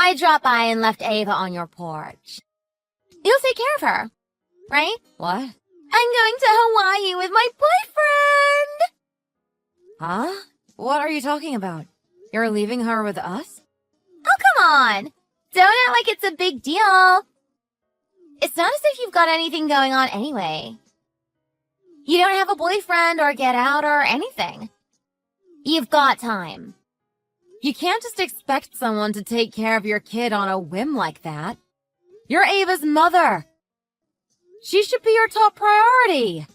I dropped by and left Ava on your porch. You'll take care of her, right? What? I'm going to Hawaii with my boyfriend! Huh? What are you talking about? You're leaving her with us? Oh, come on! Don't act like it's a big deal. It's not as if you've got anything going on anyway. You don't have a boyfriend or get out or anything. You've got time. You can't just expect someone to take care of your kid on a whim like that. You're Ava's mother. She should be your top priority.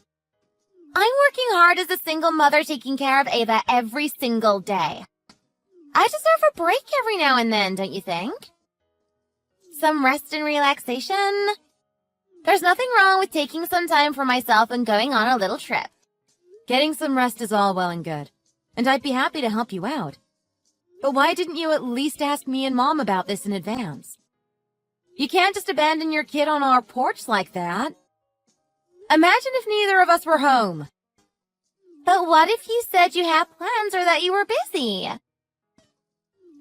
I'm working hard as a single mother taking care of Ava every single day. I deserve a break every now and then, don't you think? Some rest and relaxation. There's nothing wrong with taking some time for myself and going on a little trip. Getting some rest is all well and good, and I'd be happy to help you out. But why didn't you at least ask me and Mom about this in advance? You can't just abandon your kid on our porch like that. Imagine if neither of us were home. But what if you said you had plans or that you were busy?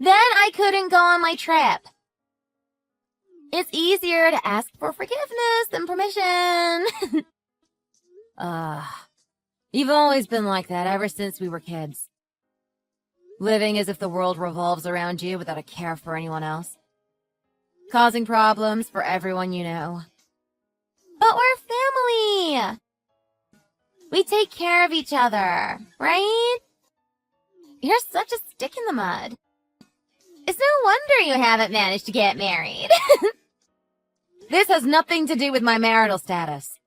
Then I couldn't go on my trip. It's easier to ask for forgiveness than permission. You've always been like that ever since we were kids. Living as if the world revolves around you without a care for anyone else. Causing problems for everyone you know. But we're family. We take care of each other, right? You're such a stick in the mud. It's no wonder you haven't managed to get married. This has nothing to do with my marital status.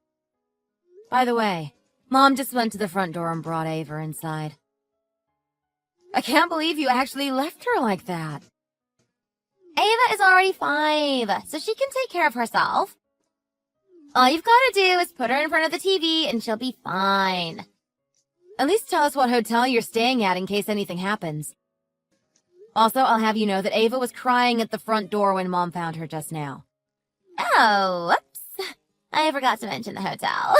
By the way, Mom just went to the front door and brought Ava inside. I can't believe you actually left her like that. Ava is already 5, so she can take care of herself. All you've got to do is put her in front of the TV and she'll be fine. At least tell us what hotel you're staying at in case anything happens. Also, I'll have you know that Ava was crying at the front door when Mom found her just now. Oh, whoops. I forgot to mention the hotel.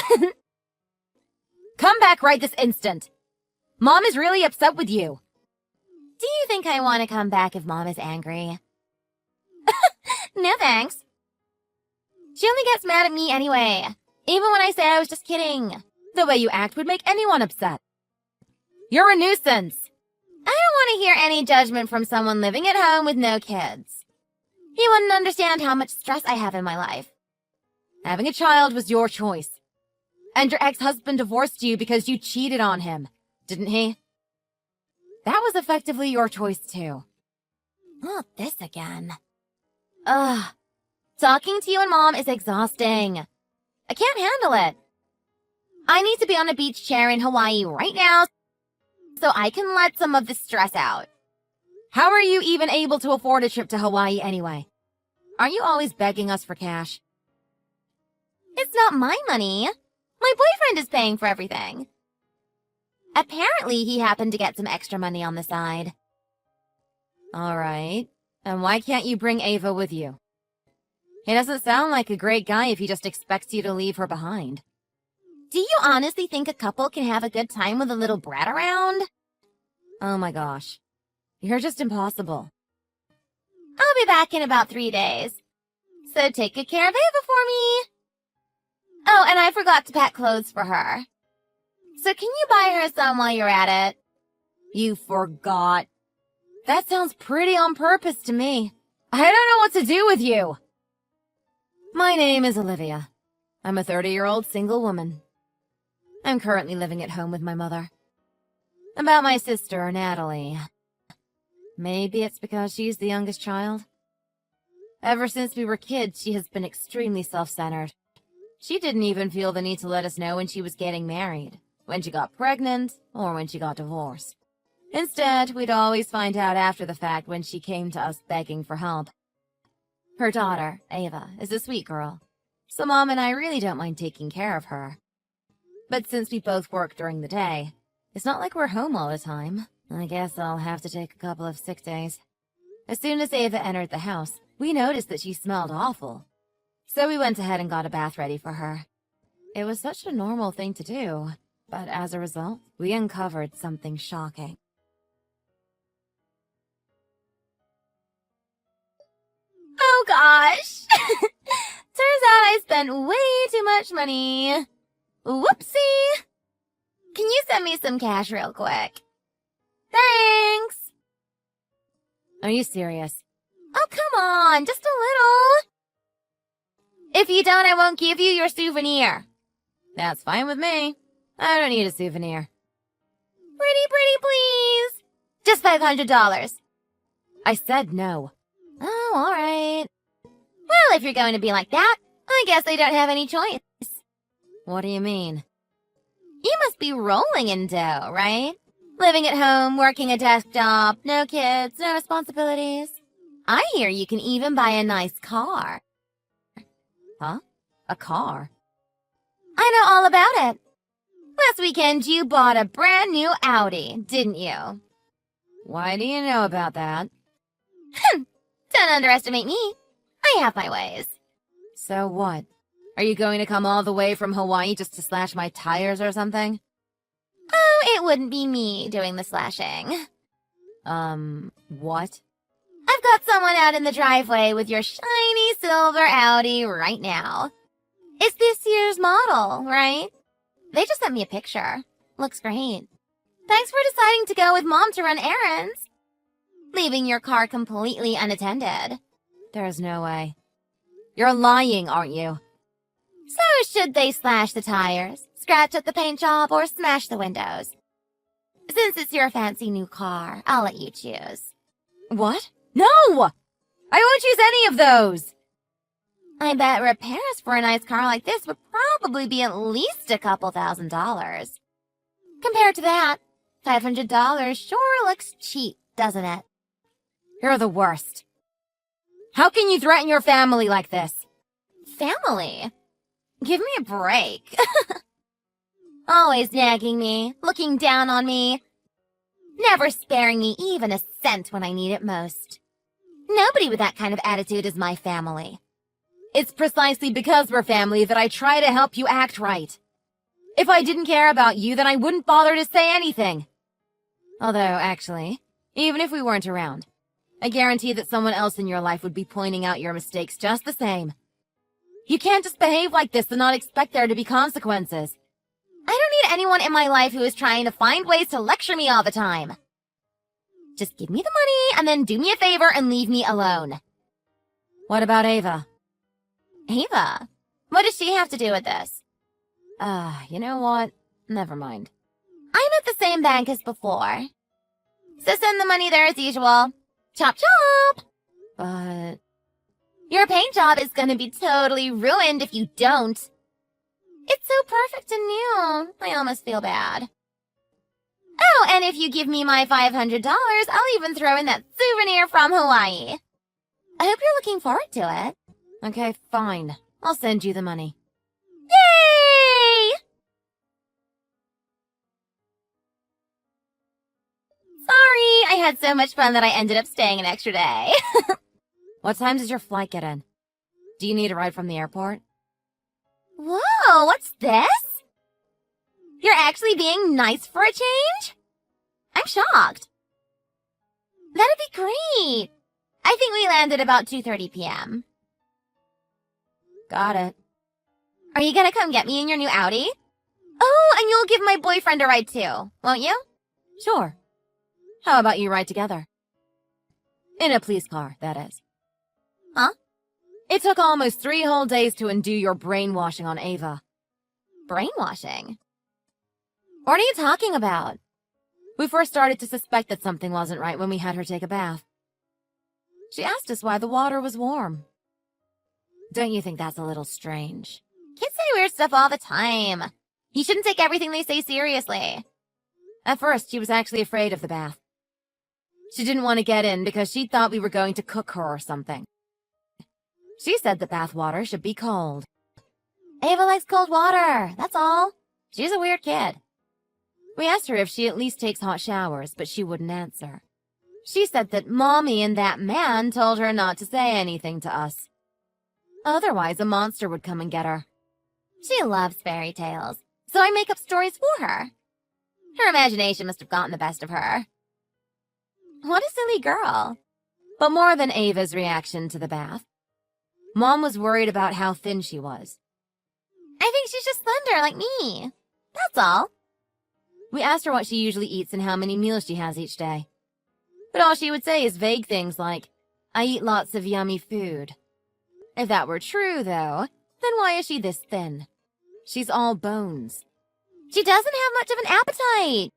Come back right this instant. Mom is really upset with you. Do you think I want to come back if Mom is angry? No thanks. She only gets mad at me anyway, even when I say I was just kidding. The way you act would make anyone upset. You're a nuisance. I don't want to hear any judgment from someone living at home with no kids. He wouldn't understand how much stress I have in my life. Having a child was your choice. And your ex-husband divorced you because you cheated on him, didn't he? That was effectively your choice too. Not this again. Ugh. Talking to you and Mom is exhausting. I can't handle it. I need to be on a beach chair in Hawaii right now so I can let some of the stress out. How are you even able to afford a trip to Hawaii anyway? Aren't you always begging us for cash? It's not my money. My boyfriend is paying for everything. Apparently, he happened to get some extra money on the side. All right. And why can't you bring Ava with you? He doesn't sound like a great guy if he just expects you to leave her behind. Do you honestly think a couple can have a good time with a little brat around? Oh my gosh. You're just impossible. I'll be back in about 3 days. So take good care of Ava for me. Oh, and I forgot to pack clothes for her. So can you buy her some while you're at it? You forgot. That sounds pretty on purpose to me. I don't know what to do with you. My name is Olivia. I'm a 30-year-old single woman. I'm currently living at home with my mother. About my sister, Natalie. Maybe it's because she's the youngest child. Ever since we were kids, she has been extremely self-centered. She didn't even feel the need to let us know when she was getting married, when she got pregnant, or when she got divorced. Instead, we'd always find out after the fact when she came to us begging for help. Her daughter, Ava, is a sweet girl, so Mom and I really don't mind taking care of her. But since we both work during the day, it's not like we're home all the time. I guess I'll have to take a couple of sick days. As soon as Ava entered the house, we noticed that she smelled awful. So we went ahead and got a bath ready for her. It was such a normal thing to do, but as a result, we uncovered something shocking. gosh. Turns out I spent way too much money. Whoopsie. Can you send me some cash real quick? Thanks. Are you serious? Oh, come on, just a little. If you don't, I won't give you your souvenir. That's fine with me. I don't need a souvenir. Pretty, please. Just $500. I said no. Oh, all right. Well, if you're going to be like that, I guess I don't have any choice. What do you mean? You must be rolling in dough, right? Living at home, working a desk job, no kids, no responsibilities. I hear you can even buy a nice car. Huh? A car? I know all about it. Last weekend, you bought a brand new Audi, didn't you? Why do you know about that? Don't underestimate me. I have my ways. So what? Are you going to come all the way from Hawaii just to slash my tires or something? Oh, it wouldn't be me doing the slashing. What? I've got someone out in the driveway with your shiny silver Audi right now. It's this year's model, right? They just sent me a picture. Looks great. Thanks for deciding to go with Mom to run errands. Leaving your car completely unattended. There's no way. You're lying, aren't you? So should they slash the tires, scratch up the paint job, or smash the windows? Since it's your fancy new car, I'll let you choose. What? No! I won't choose any of those! I bet repairs for a nice car like this would probably be at least a couple $1,000s. Compared to that, $500 sure looks cheap, doesn't it? You're the worst. How can you threaten your family like this? Family? Give me a break. Always nagging me, looking down on me, never sparing me even a cent when I need it most. Nobody with that kind of attitude is my family. It's precisely because we're family that I try to help you act right. If I didn't care about you, then I wouldn't bother to say anything. Although, actually, even if we weren't around, I guarantee that someone else in your life would be pointing out your mistakes just the same. You can't just behave like this and not expect there to be consequences. I don't need anyone in my life who is trying to find ways to lecture me all the time. Just give me the money and then do me a favor and leave me alone. What about Ava? Ava? What does she have to do with this? You know what? Never mind. I'm at the same bank as before. So send the money there as usual. Chop chop! But... Your paint job is gonna be totally ruined if you don't. It's so perfect and new. I almost feel bad. Oh, and if you give me my $500, I'll even throw in that souvenir from Hawaii. I hope you're looking forward to it. Okay, fine. I'll send you the money. Yay! Sorry, I had so much fun that I ended up staying an extra day. What time does your flight get in? Do you need a ride from the airport? Whoa, what's this? You're actually being nice for a change? I'm shocked. That'd be great. I think we landed about 2:30 p.m. Got it. Are you gonna come get me in your new Audi? Oh, and you'll give my boyfriend a ride too, won't you? Sure. How about you ride together? In a police car, that is. Huh? It took almost 3 whole days to undo your brainwashing on Ava. Brainwashing? What are you talking about? We first started to suspect that something wasn't right when we had her take a bath. She asked us why the water was warm. Don't you think that's a little strange? Kids say weird stuff all the time. You shouldn't take everything they say seriously. At first, she was actually afraid of the bath. She didn't want to get in because she thought we were going to cook her or something. She said the bath water should be cold. Ava likes cold water, that's all. She's a weird kid. We asked her if she at least takes hot showers, but she wouldn't answer. She said that Mommy and that man told her not to say anything to us. Otherwise, a monster would come and get her. She loves fairy tales, so I make up stories for her. Her imagination must have gotten the best of her. What a silly girl. But more than Ava's reaction to the bath, Mom was worried about how thin she was. I think she's just slender like me. That's all. We asked her what she usually eats and how many meals she has each day. But all she would say is vague things like, I eat lots of yummy food. If that were true, though, then why is she this thin? She's all bones. She doesn't have much of an appetite.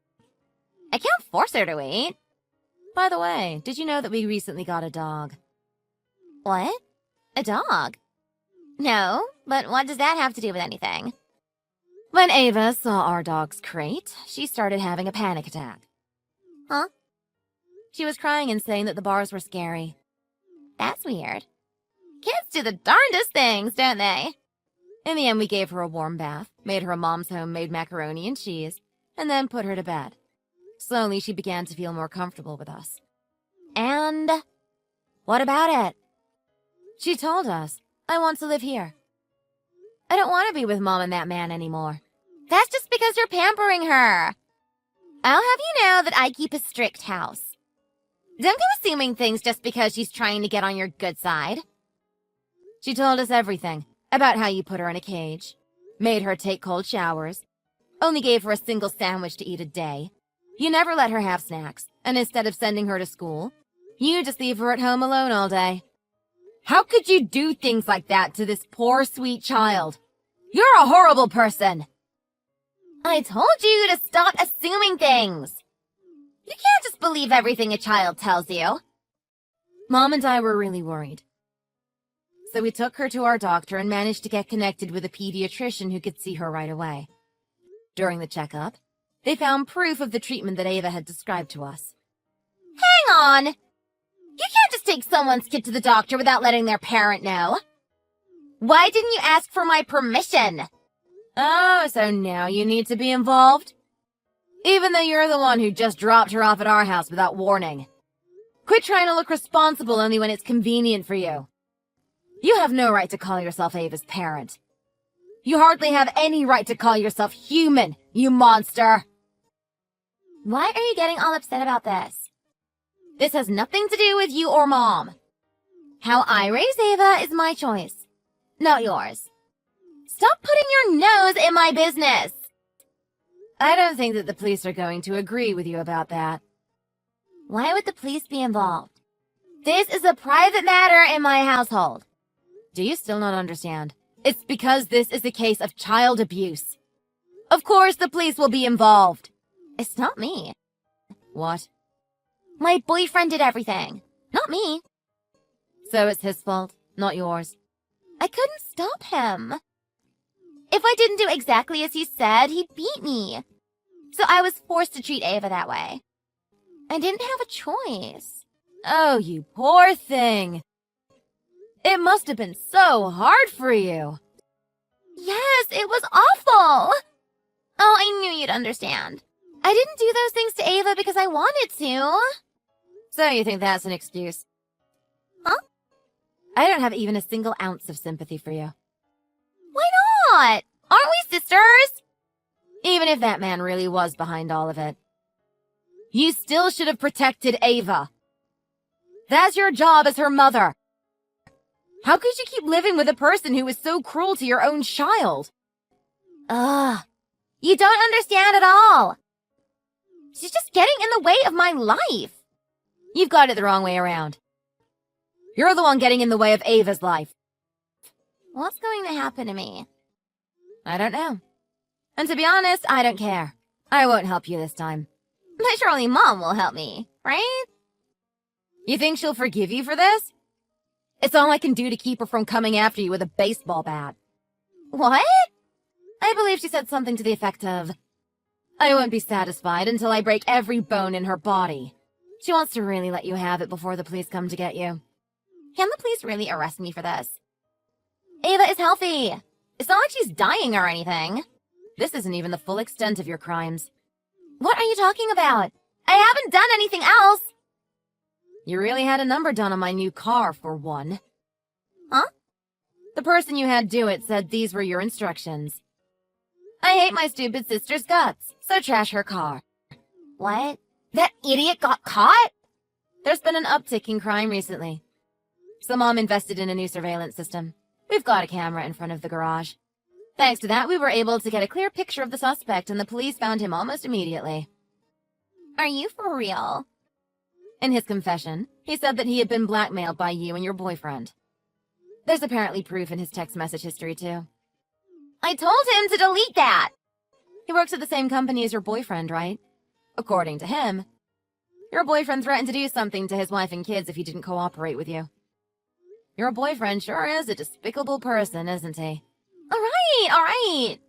I can't force her to eat. By the way, did you know that we recently got a dog? What? A dog? No, but what does that have to do with anything? When Ava saw our dog's crate, she started having a panic attack. Huh? She was crying and saying that the bars were scary. That's weird. Kids do the darndest things, don't they? In the end, we gave her a warm bath, made her a Mom's homemade macaroni and cheese, and then put her to bed. Slowly, she began to feel more comfortable with us. And? What about it? She told us, I want to live here. I don't want to be with Mom and that man anymore. That's just because you're pampering her. I'll have you know that I keep a strict house. Don't go assuming things just because she's trying to get on your good side. She told us everything about how you put her in a cage, made her take cold showers, only gave her a single sandwich to eat a day. You never let her have snacks, and instead of sending her to school, you just leave her at home alone all day. How could you do things like that to this poor, sweet child? You're a horrible person! I told you to stop assuming things. You can't just believe everything a child tells you. Mom and I were really worried. So we took her to our doctor and managed to get connected with a pediatrician who could see her right away. During the checkup, they found proof of the treatment that Ava had described to us. Hang on! You can't just take someone's kid to the doctor without letting their parent know. Why didn't you ask for my permission? Oh, so now you need to be involved? Even though you're the one who just dropped her off at our house without warning. Quit trying to look responsible only when it's convenient for you. You have no right to call yourself Ava's parent. You hardly have any right to call yourself human, you monster! Why are you getting all upset about this? This has nothing to do with you or Mom. How I raise Ava is my choice, not yours. Stop putting your nose in my business! I don't think that the police are going to agree with you about that. Why would the police be involved? This is a private matter in my household. Do you still not understand? It's because this is a case of child abuse. Of course the police will be involved. It's not me. What? My boyfriend did everything, not me. So it's his fault, not yours. I couldn't stop him. If I didn't do exactly as he said, he'd beat me. So I was forced to treat Ava that way. I didn't have a choice. Oh, you poor thing. It must have been so hard for you. Yes, it was awful. Oh, I knew you'd understand. I didn't do those things to Ava because I wanted to. So you think that's an excuse? Huh? I don't have even a single ounce of sympathy for you. Why not? Aren't we sisters? Even if that man really was behind all of it. You still should have protected Ava. That's your job as her mother. How could you keep living with a person who was so cruel to your own child? Ugh. You don't understand at all. She's just getting in the way of my life. You've got it the wrong way around. You're the one getting in the way of Ava's life. What's going to happen to me? I don't know. And to be honest, I don't care. I won't help you this time. But surely Mom will help me, right? You think she'll forgive you for this? It's all I can do to keep her from coming after you with a baseball bat. What? I believe she said something to the effect of, I won't be satisfied until I break every bone in her body. She wants to really let you have it before the police come to get you. Can the police really arrest me for this? Ava is healthy. It's not like she's dying or anything. This isn't even the full extent of your crimes. What are you talking about? I haven't done anything else. You really had a number done on my new car, for one. Huh? The person you had do it said these were your instructions. I hate my stupid sister's guts, so trash her car. What? That idiot got caught? There's been an uptick in crime recently. So Mom invested in a new surveillance system. We've got a camera in front of the garage. Thanks to that, we were able to get a clear picture of the suspect, and the police found him almost immediately. Are you for real? In his confession, he said that he had been blackmailed by you and your boyfriend. There's apparently proof in his text message history, too. I told him to delete that! He works at the same company as your boyfriend, right? According to him, your boyfriend threatened to do something to his wife and kids if he didn't cooperate with you. Your boyfriend sure is a despicable person, isn't he? Alright.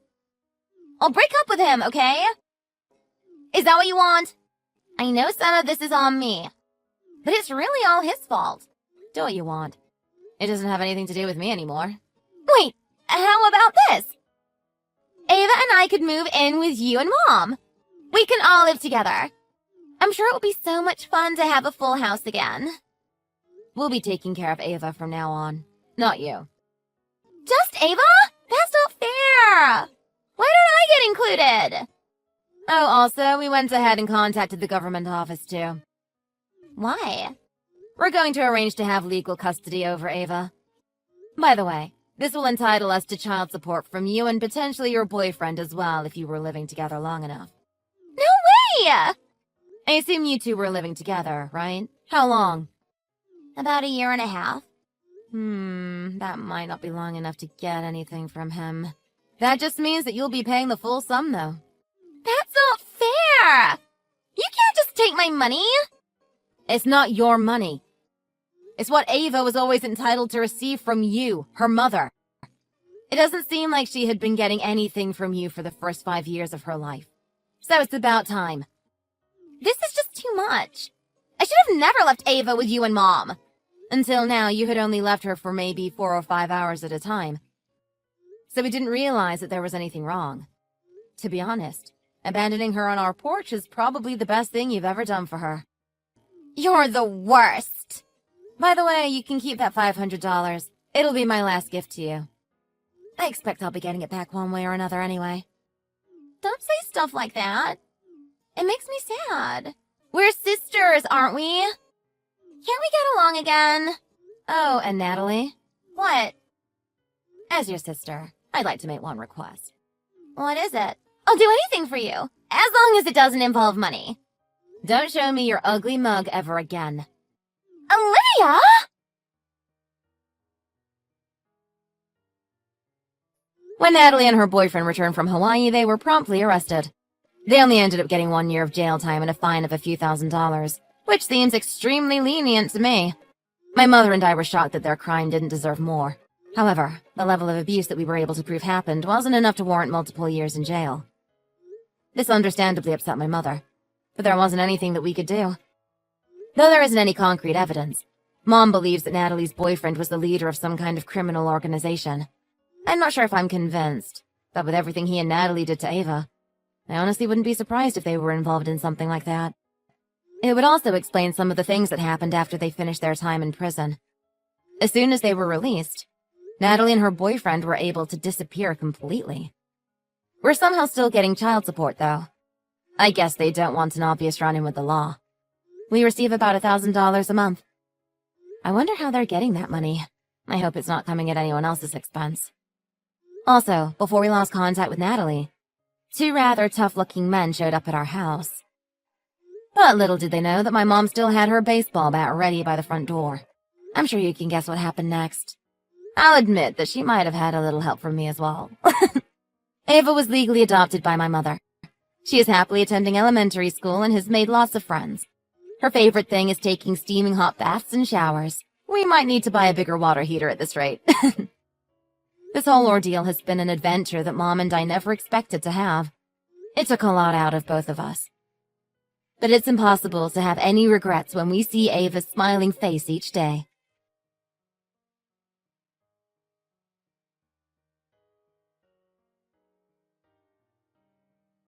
I'll break up with him, okay? Is that what you want? I know some of this is on me, but it's really all his fault. Do what you want. It doesn't have anything to do with me anymore. Wait, how about this? Ava and I could move in with you and Mom. We can all live together. I'm sure it would be so much fun to have a full house again. We'll be taking care of Ava from now on, not you. Just Ava? That's not fair! Why don't I get included? Oh, also, we went ahead and contacted the government office, too. Why? We're going to arrange to have legal custody over Ava. By the way, this will entitle us to child support from you and potentially your boyfriend as well if you were living together long enough. No way! I assume you two were living together, right? How long? About 1.5 years. That might not be long enough to get anything from him. That just means that you'll be paying the full sum, though. That's not fair! You can't just take my money! It's not your money. It's what Ava was always entitled to receive from you, her mother. It doesn't seem like she had been getting anything from you for the first 5 years of her life. So it's about time. This is just too much. I should have never left Ava with you and Mom. Until now, you had only left her for maybe 4 or 5 hours at a time. So we didn't realize that there was anything wrong. To be honest, abandoning her on our porch is probably the best thing you've ever done for her. You're the worst. By the way, you can keep that $500. It'll be my last gift to you. I expect I'll be getting it back one way or another anyway. Don't say stuff like that. It makes me sad. We're sisters, aren't we? Can't we get along again? Oh, and Natalie? What? As your sister, I'd like to make one request. What is it? I'll do anything for you, as long as it doesn't involve money. Don't show me your ugly mug ever again. Olivia! When Natalie and her boyfriend returned from Hawaii, they were promptly arrested. They only ended up getting 1 year of jail time and a fine of a few $1,000s, which seems extremely lenient to me. My mother and I were shocked that their crime didn't deserve more. However, the level of abuse that we were able to prove happened wasn't enough to warrant multiple years in jail. This understandably upset my mother, but there wasn't anything that we could do. Though there isn't any concrete evidence, Mom believes that Natalie's boyfriend was the leader of some kind of criminal organization. I'm not sure if I'm convinced, but with everything he and Natalie did to Ava, I honestly wouldn't be surprised if they were involved in something like that. It would also explain some of the things that happened after they finished their time in prison. As soon as they were released, Natalie and her boyfriend were able to disappear completely. We're somehow still getting child support, though. I guess they don't want an obvious run-in with the law. We receive about $1,000 a month. I wonder how they're getting that money. I hope it's not coming at anyone else's expense. Also, before we lost contact with Natalie, 2 rather tough-looking men showed up at our house. But little did they know that my mom still had her baseball bat ready by the front door. I'm sure you can guess what happened next. I'll admit that she might have had a little help from me as well. Ava was legally adopted by my mother. She is happily attending elementary school and has made lots of friends. Her favorite thing is taking steaming hot baths and showers. We might need to buy a bigger water heater at this rate. This whole ordeal has been an adventure that Mom and I never expected to have. It took a lot out of both of us. But it's impossible to have any regrets when we see Ava's smiling face each day.